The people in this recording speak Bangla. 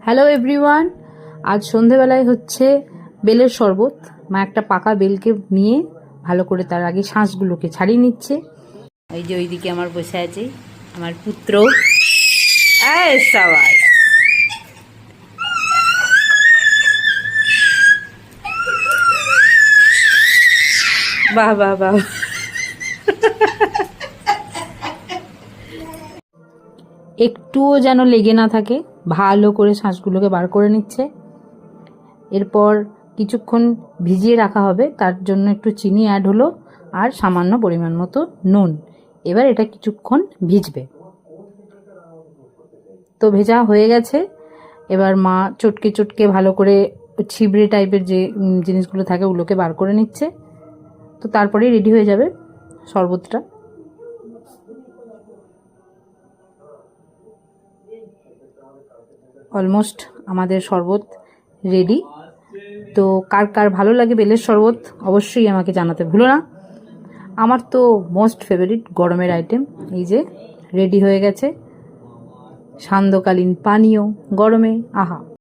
হ্যালো এভরিওয়ান, আজ সন্ধেবেলায় হচ্ছে বেলের শরবত। মা একটা পাকা বেলকে নিয়ে ভালো করে তার আগে শাঁসগুলোকে ছাড়িয়ে নিচ্ছে। ওই যে ওইদিকে আমার বসে আছে আমার পুত্র। সবাই বাহ বাহ বাহ। একটুও যেন লেগে না থাকে, ভালো করে শাঁসগুলোকে বার করে নিচ্ছে। এরপর কিছুক্ষণ ভিজিয়ে রাখা হবে, তার জন্য একটু চিনি অ্যাড হলো আর সামান্য পরিমাণ মতো নুন। এবার এটা কিছুক্ষণ ভিজবে। তো ভেজা হয়ে গেছে। এবার মা চটকে চটকে ভালো করে ছিবড়ে টাইপের যে জিনিসগুলো থাকে ওগুলোকে বার করে নিচ্ছে। তো তারপরেই রেডি হয়ে যাবে শরবতটা। অলমোস্ট আমাদের শরবত রেডি। তো কার কার ভালো লাগে বেলের শরবত অবশ্যই আমাকে জানাতে ভুলো না। আমার তো মোস্ট ফেভারিট গরমের আইটেম। এই যে রেডি হয়ে গেছে সান্ধ্যকালীন পানীয় গরমে, আহা।